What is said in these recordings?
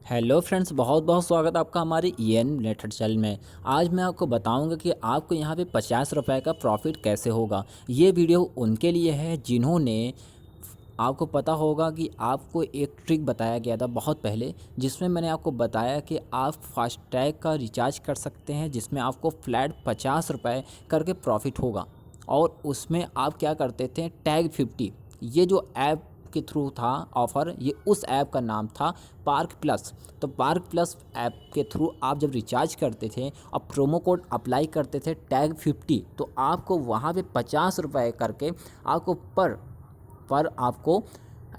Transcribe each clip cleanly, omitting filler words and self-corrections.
Hello friends, बहुत बहुत स्वागत है आपका हमारे EN रिलेटेड चैनल में। आज मैं आपको बताऊंगा कि आपको यहाँ पे 50 रुपये का प्रॉफिट कैसे होगा। ये वीडियो उनके लिए है जिन्होंने, आपको पता होगा कि आपको एक ट्रिक बताया गया था बहुत पहले, जिसमें मैंने आपको बताया कि आप फास्टैग का रिचार्ज कर सकते हैं, जिसमें आपको फ्लैट 50 रुपये करके प्रॉफिट होगा। और उसमें आप क्या करते थे, टैग 50, ये जो ऐप के थ्रू था ऑफ़र, ये उस ऐप का नाम था पार्क प्लस। तो पार्क प्लस ऐप के थ्रू आप जब रिचार्ज करते थे और प्रोमो कोड अप्लाई करते थे टैग 50, तो आपको वहाँ पे 50 रुपये करके आपको पर आपको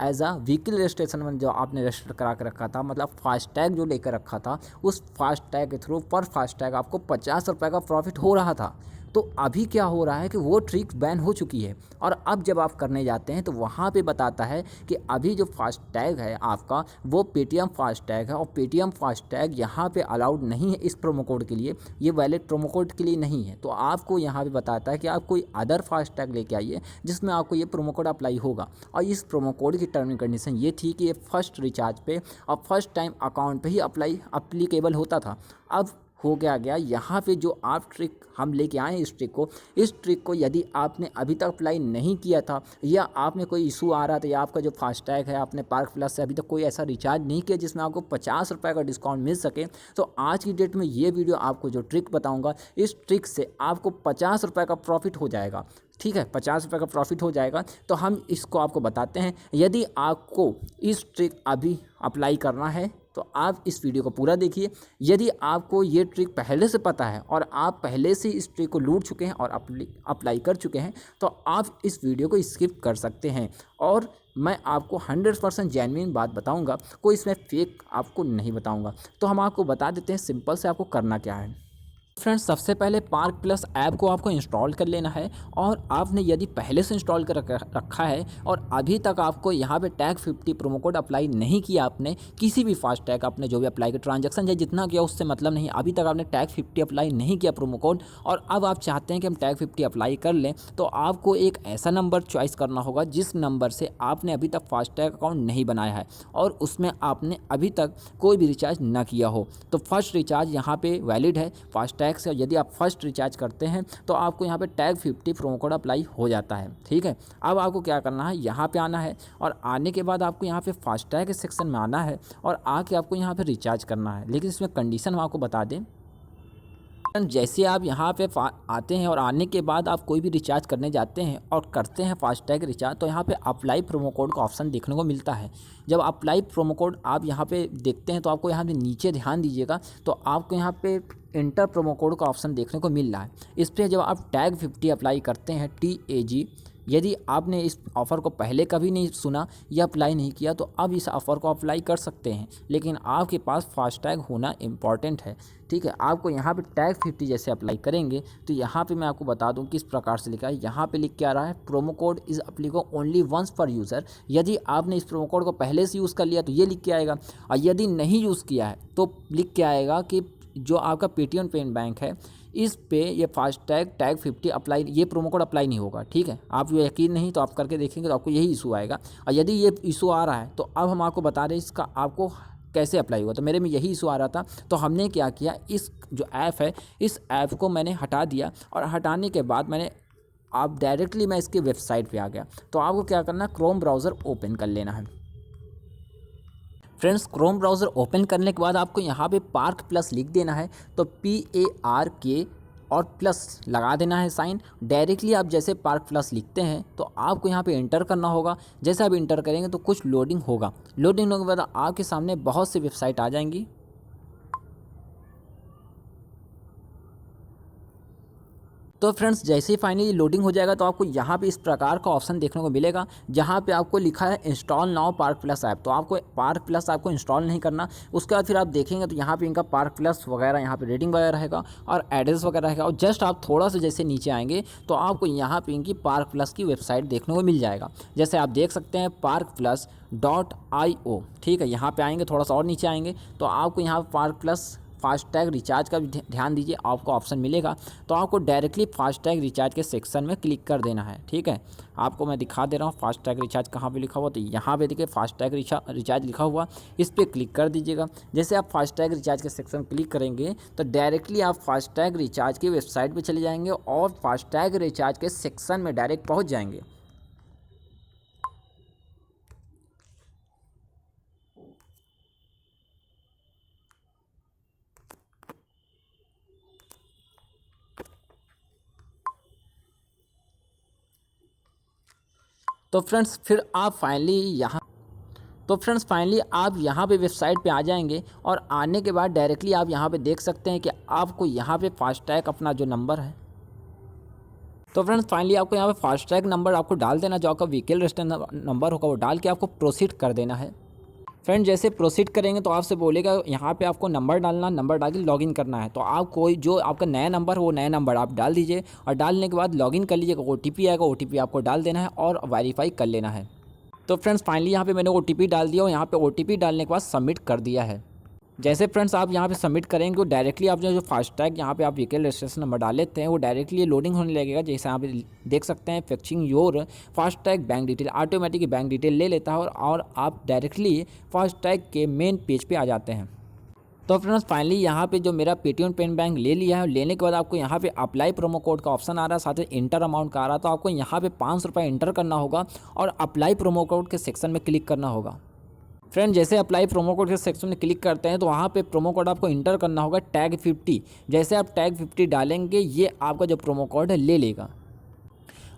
एज आ व्हीकल रजिस्ट्रेशन में जो आपने रजिस्टर करा के रखा था, मतलब फास्टैग जो लेकर रखा था, उस फास्टैग के थ्रू पर फास्टैग आपको 50 रुपये का प्रॉफिट हो रहा था। तो अभी क्या हो रहा है कि वो ट्रिक बैन हो चुकी है, और अब जब आप करने जाते हैं तो वहाँ पे बताता है कि अभी जो फास्टैग है आपका वो पेटीएम फास्टैग है, और पेटीएम फास्टैग यहाँ पे अलाउड नहीं है इस प्रोमो कोड के लिए, ये वैलिड प्रोमो कोड के लिए नहीं है। तो आपको यहाँ पे बताता है कि आप कोई अदर फास्टैग लेके आइए जिसमें आपको ये प्रोमो कोड अप्लाई होगा। और इस प्रोमो कोड की टर्म एंड कंडीशन ये थी कि ये फर्स्ट रिचार्ज पे और फर्स्ट टाइम अकाउंट पे ही अप्लीकेबल होता था। अब हो गया यहाँ पे जो आप ट्रिक हम लेके आए हैं, इस ट्रिक को यदि आपने अभी तक अप्लाई नहीं किया था, या आप में कोई इशू आ रहा था, या आपका जो फास्टैग है आपने पार्क प्लस से अभी तक कोई ऐसा रिचार्ज नहीं किया जिसमें आपको 50 रुपये का डिस्काउंट मिल सके, तो आज की डेट में ये वीडियो आपको जो ट्रिक बताऊँगा, इस ट्रिक से आपको 50 रुपये का प्रॉफिट हो जाएगा। ठीक है, 50 रुपये का प्रॉफिट हो जाएगा। तो हम इसको आपको बताते हैं। यदि आपको इस ट्रिक अभी अप्लाई करना है तो आप इस वीडियो को पूरा देखिए। यदि आपको ये ट्रिक पहले से पता है और आप पहले से इस ट्रिक को लूट चुके हैं और अप्लाई कर चुके हैं, तो आप इस वीडियो को स्किप कर सकते हैं। और मैं आपको 100% जेन्युइन बात बताऊंगा, कोई इसमें फेक आपको नहीं बताऊंगा। तो हम आपको बता देते हैं सिंपल से आपको करना क्या है। फ्रेंड्स, सबसे पहले पार्क प्लस ऐप को आपको इंस्टॉल कर लेना है, और आपने यदि पहले से इंस्टॉल कर रखा है और अभी तक आपको यहाँ पे टैग 50 प्रोमो कोड अप्लाई नहीं किया, आपने किसी भी फास्ट टैग आपने जो भी अप्लाई किया, ट्रांजैक्शन या जितना किया उससे मतलब नहीं, अभी तक आपने टैग 50 अप्लाई नहीं किया प्रोमो कोड, और अब आप चाहते हैं कि हम टैग 50 अप्लाई कर लें, तो आपको एक ऐसा नंबर चॉइस करना होगा जिस नंबर से आपने अभी तक फास्ट टैग अकाउंट नहीं बनाया है और उसमें आपने अभी तक कोई भी रिचार्ज ना किया हो। तो फर्स्ट रिचार्ज यहाँ पे वैलिड है फास्ट टैग से, यदि आप फर्स्ट रिचार्ज करते हैं तो आपको यहाँ पे टैग 50 प्रोमो कोड अप्लाई हो जाता है। ठीक है, अब आपको क्या करना है, यहाँ पे आना है, और आने के बाद आपको यहाँ पे फास्ट टैग के सेक्शन में आना है, और आके आपको यहाँ पे रिचार्ज करना है। लेकिन इसमें कंडीशन हम आपको बता दें, जैसे आप यहाँ पे आते हैं और आने के बाद आप कोई भी रिचार्ज करने जाते हैं और करते हैं फास्टैग रिचार्ज, तो यहाँ पे अप्लाई प्रोमो कोड का ऑप्शन देखने को मिलता है। जब अप्लाई प्रोमो कोड आप यहाँ पे देखते हैं तो आपको यहाँ पे नीचे ध्यान दीजिएगा, तो आपको यहाँ पे इंटर प्रोमो कोड का ऑप्शन देखने को मिल रहा है। इस पर जब आप टैग 50 अप्लाई करते हैं TAG, यदि आपने इस ऑफ़र को पहले कभी नहीं सुना या अप्लाई नहीं किया, तो अब इस ऑफ़र को अप्लाई कर सकते हैं, लेकिन आपके पास फास्टैग होना इम्पॉर्टेंट है। ठीक है, आपको यहाँ पे टैग 50 जैसे अप्लाई करेंगे तो यहाँ पे मैं आपको बता दूँ किस प्रकार से लिखा है। यहाँ पे लिख के आ रहा है, promo code is applicable only once per user. यदि आपने इस प्रोमो कोड को पहले से यूज़ कर लिया तो ये लिख के आएगा, और यदि नहीं यूज़ किया है तो लिख के आएगा कि जो आपका पेटीएम पेमेंट बैंक है, इस पे ये फास्टैग टैग 50 अप्लाई, ये प्रोमो कोड अप्लाई नहीं होगा। ठीक है, आप जो यकीन नहीं तो आप करके देखेंगे तो आपको यही इशू आएगा। और यदि ये इशू आ रहा है तो अब हम आपको बता रहे हैं इसका आपको कैसे अप्लाई हुआ। तो मेरे में यही इशू आ रहा था, तो हमने क्या किया, इस जो ऐप है इस ऐप को मैंने हटा दिया, और हटाने के बाद आप डायरेक्टली मैं इसकी वेबसाइट पे आ गया। तो आपको क्या करना है, क्रोम ब्राउज़र ओपन कर लेना है। फ्रेंड्स, क्रोम ब्राउज़र ओपन करने के बाद आपको यहाँ पे पार्क प्लस लिख देना है, तो PARK और प्लस लगा देना है साइन। डायरेक्टली आप जैसे पार्क प्लस लिखते हैं तो आपको यहाँ पे इंटर करना होगा। जैसे आप इंटर करेंगे तो कुछ लोडिंग होगा, लोडिंग होने के बाद आपके सामने बहुत सी वेबसाइट आ जाएंगी। तो फ्रेंड्स, जैसे ही फाइनली लोडिंग हो जाएगा तो आपको यहाँ पे इस प्रकार का ऑप्शन देखने को मिलेगा, जहाँ पे आपको लिखा है install now park plus app. तो आपको पार्क प्लस आपको इंस्टॉल नहीं करना। उसके बाद फिर आप देखेंगे तो यहाँ पे इनका पार्क प्लस वगैरह, यहाँ पे रेटिंग वगैरह रहेगा और एड्रेस वगैरह रहेगा, और जस्ट आप थोड़ा सा जैसे नीचे आएंगे तो आपको यहाँ पे इनकी पार्क प्लस की वेबसाइट देखने को मिल जाएगा। जैसे आप देख सकते हैं parkplus.io। ठीक है, यहाँ पे आएंगे, थोड़ा सा और नीचे आएंगे तो आपको यहाँ पार्क प्लस फास्टैग रिचार्ज का भी ध्यान दीजिए, आपको ऑप्शन मिलेगा तो आपको डायरेक्टली फास्टैग रिचार्ज के सेक्शन में क्लिक कर देना है। ठीक है, आपको मैं दिखा दे रहा हूँ फास्टैग रिचार्ज कहाँ पे लिखा हुआ, तो यहाँ पे देखिए फास्टैग रिचार्ज लिखा हुआ, इस पर क्लिक कर दीजिएगा। जैसे आप फास्टैग रिचार्ज के सेक्शन क्लिक करेंगे तो डायरेक्टली आप फास्टैग रिचार्ज की वेबसाइट पर चले जाएंगे और फास्टैग रिचार्ज के सेक्शन में डायरेक्ट पहुँच जाएंगे। तो फ्रेंड्स फिर आप फाइनली आप यहाँ पे वेबसाइट पे आ जाएंगे और आने के बाद डायरेक्टली आप यहाँ पे देख सकते हैं कि आपको यहाँ पे फास्टैग अपना जो नंबर है, तो फ्रेंड्स फाइनली आपको यहाँ पे फास्टैग नंबर आपको डाल देना, जो आपका व्हीकल रजिस्ट्रेशन नंबर होगा वो डाल के आपको प्रोसीड कर देना है। फ्रेंड जैसे प्रोसीड करेंगे तो आपसे बोलेगा यहाँ पे आपको नंबर डालना, नंबर डाल के लॉगिन करना है। तो आप कोई जो आपका नया नंबर हो वो नया नंबर आप डाल दीजिए और डालने के बाद लॉगिन कर लीजिएगा। OTP आएगा, OTP आपको डाल देना है और वेरीफाई कर लेना है। तो फ्रेंड्स फाइनली यहाँ पे मैंने OTP डाल दिया और यहाँ पे OTP डालने के बाद सबमिट कर दिया है। जैसे फ्रेंड्स आप यहाँ पे सबमिट करेंगे तो डायरेक्टली आप जो फास्टैग यहाँ पे आप व्हीकल रजिस्ट्रेशन नंबर डाल लेते हैं वो डायरेक्टली लोडिंग होने लगेगा। जैसे आप देख सकते हैं fetching your FASTag bank detail, automatic bank detail ले लेता है और आप डायरेक्टली फास्टैग के मेन पेज पे आ जाते हैं। तो फ्रेंड्स फाइनली यहाँ पे जो मेरा पेटीएम पेन बैंक ले लिया है, लेने के बाद आपको यहाँ पे अप्लाई प्रोमो कोड का ऑप्शन आ रहा है, साथ ही इंटर अमाउंट का आ रहा है। तो आपको यहाँ पे 500 रुपये इंटर करना होगा और अप्लाई प्रोमो कोड के सेक्शन में क्लिक करना होगा। फ्रेंड जैसे अप्लाई प्रोमो कोड के सेक्शन में क्लिक करते हैं तो वहाँ पे प्रोमो कोड आपको इंटर करना होगा टैग 50। जैसे आप टैग 50 डालेंगे ये आपका जो प्रोमो कोड है ले लेगा।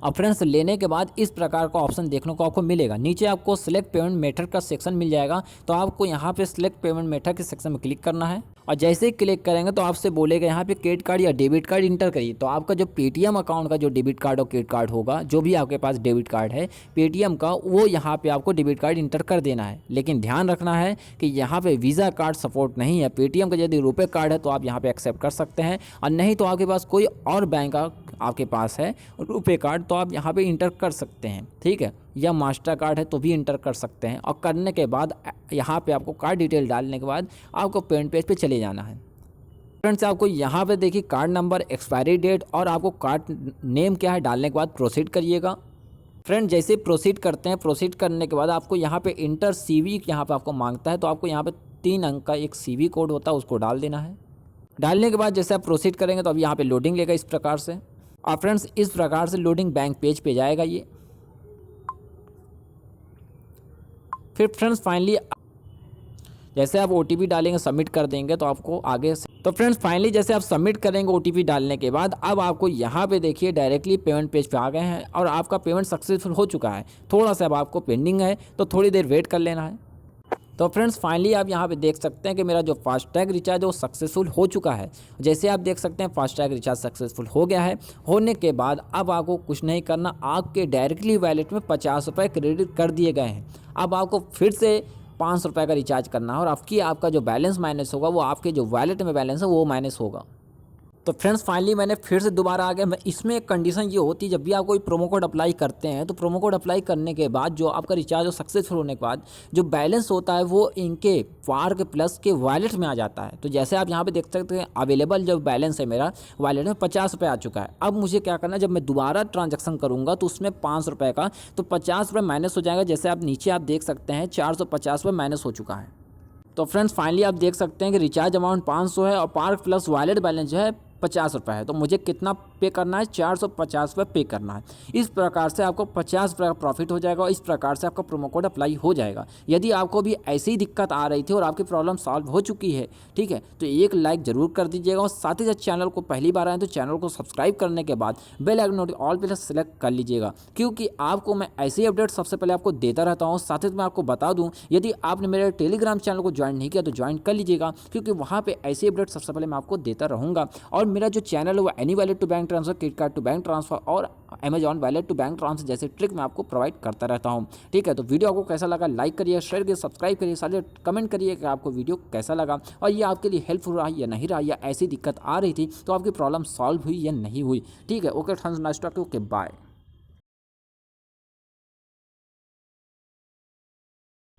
अब फ्रेंड्स लेने के बाद इस प्रकार का ऑप्शन देखने को आपको मिलेगा। नीचे आपको सिलेक्ट पेमेंट मेथड का सेक्शन मिल जाएगा, तो आपको यहाँ पे सिलेक्ट पेमेंट मेथड के सेक्शन में क्लिक करना है और जैसे ही क्लिक करेंगे तो आपसे बोलेगा यहाँ पे क्रेडिट कार्ड या डेबिट कार्ड इंटर करिए। तो आपका जो पेटीएम अकाउंट का जो डेबिट कार्ड और क्रेडिट कार्ड होगा, जो भी आपके पास डेबिट कार्ड है पेटीएम का, वो यहाँ पे आपको डेबिट कार्ड इंटर कर देना है। लेकिन ध्यान रखना है कि यहाँ पे वीज़ा कार्ड सपोर्ट नहीं है। पेटीएम का यदि रुपए कार्ड है तो आप यहाँ पे एक्सेप्ट कर सकते हैं और नहीं तो आपके पास कोई और बैंक का आपके पास है रुपए कार्ड तो आप यहाँ पे इंटर कर सकते हैं। ठीक है, या मास्टर कार्ड है तो भी इंटर कर सकते हैं। और करने के बाद यहाँ पे आपको कार्ड डिटेल डालने के बाद आपको पेमेंट पेज पे चले जाना है। फ्रेंड्स आपको यहाँ पे देखिए कार्ड नंबर, एक्सपायरी डेट और आपको कार्ड नेम क्या है डालने के बाद प्रोसीड करिएगा। फ्रेंड जैसे प्रोसीड करते हैं, प्रोसीड करने के बाद आपको यहाँ पे इंटर CV यहाँ पे आपको मांगता है, तो आपको यहाँ पे 3 अंक का एक CV कोड होता है उसको डाल देना है। डालने के बाद जैसे आप प्रोसीड करेंगे तो अब यहाँ पे लोडिंग लेगा इस प्रकार से। और फ्रेंड्स इस प्रकार से लोडिंग बैंक पेज पे जाएगा ये। फिर फ्रेंड्स फाइनली जैसे आप OTP डालेंगे, सबमिट कर देंगे तो आपको आगे से, तो फ्रेंड्स फाइनली जैसे आप सबमिट करेंगे OTP डालने के बाद अब आपको यहाँ पे देखिए डायरेक्टली पेमेंट पेज पे आ गए हैं और आपका पेमेंट सक्सेसफुल हो चुका है। थोड़ा सा अब आपको पेंडिंग है तो थोड़ी देर वेट कर लेना है। तो फ्रेंड्स फाइनली आप यहाँ पे देख सकते हैं कि मेरा जो फास्टैग रिचार्ज है वो सक्सेसफुल हो चुका है। जैसे आप देख सकते हैं फास्टैग रिचार्ज सक्सेसफुल हो गया है। होने के बाद अब आपको कुछ नहीं करना, आपके डायरेक्टली वैलेट में 50 रुपये क्रेडिट कर दिए गए हैं। अब आपको फिर से 500 रुपये का रिचार्ज करना है और आपका जो बैलेंस माइनस होगा वो आपके जो वैलेट में बैलेंस है वो माइनस होगा। तो फ्रेंड्स फाइनली मैंने फिर से दोबारा आ गया। इसमें एक कंडीशन ये होती है, जब भी आप कोई प्रोमो कोड अप्लाई करते हैं तो प्रोमो कोड अप्लाई करने के बाद जो आपका रिचार्ज हो सक्सेसफुल होने के बाद जो बैलेंस होता है वो इनके पार्क प्लस के वॉलेट में आ जाता है। तो जैसे आप यहाँ पे देख सकते हैं अवेलेबल जो बैलेंस है मेरा वॉलेट में 50 रुपये आ चुका है। अब मुझे क्या करना है, जब मैं दोबारा ट्रांजेक्शन करूँगा तो उसमें 500 रुपये का तो 50 रुपये माइनस हो जाएगा। जैसे आप नीचे आप देख सकते हैं 450 रुपये माइनस हो चुका है। तो फ्रेंड्स फाइनली आप देख सकते हैं कि रिचार्ज अमाउंट 500 है और पार्क प्लस वॉलेट बैलेंस जो है 50 रुपये है। तो मुझे कितना पे करना है, 450 रुपये पे करना है। इस प्रकार से आपको 50 रुपये का प्रॉफिट हो जाएगा और इस प्रकार से आपका प्रोमो कोड अप्लाई हो जाएगा। यदि आपको भी ऐसी ही दिक्कत आ रही थी और आपकी प्रॉब्लम सॉल्व हो चुकी है, ठीक है, तो एक लाइक ज़रूर कर दीजिएगा और साथ ही साथ चैनल को पहली बार आए तो चैनल को सब्सक्राइब करने के बाद बेल आइकन नोटिफिकेशन ऑल पे सेलेक्ट कर लीजिएगा, क्योंकि आपको मैं ऐसे ही अपडेट सबसे पहले आपको देता रहता हूँ। साथ ही मैं आपको बता दूँ, यदि आपने मेरे टेलीग्राम चैनल को ज्वाइन नहीं किया तो ज्वाइन कर लीजिएगा, क्योंकि वहाँ पर ऐसे अपडेट सबसे पहले मैं आपको देता रहूँगा। और मेरा जो चैनल है any wallet to bank transfer, credit card to bank transfer और Amazon wallet to bank transfer जैसे ट्रिक मैं आपको प्रोवाइड करता रहता हूं। ठीक है, तो वीडियो आपको कैसा लगा लाइक करिए, शेयर करिए, सब्सक्राइब करिए, साथ कमेंट करिए कि आपको वीडियो कैसा लगा और ये आपके लिए हेल्पफुल रहा या नहीं रहा, या ऐसी दिक्कत आ रही थी तो आपकी प्रॉब्लम सॉल्व हुई या नहीं हुई। ठीक है, okay, thanks, nice talk, okay, bye.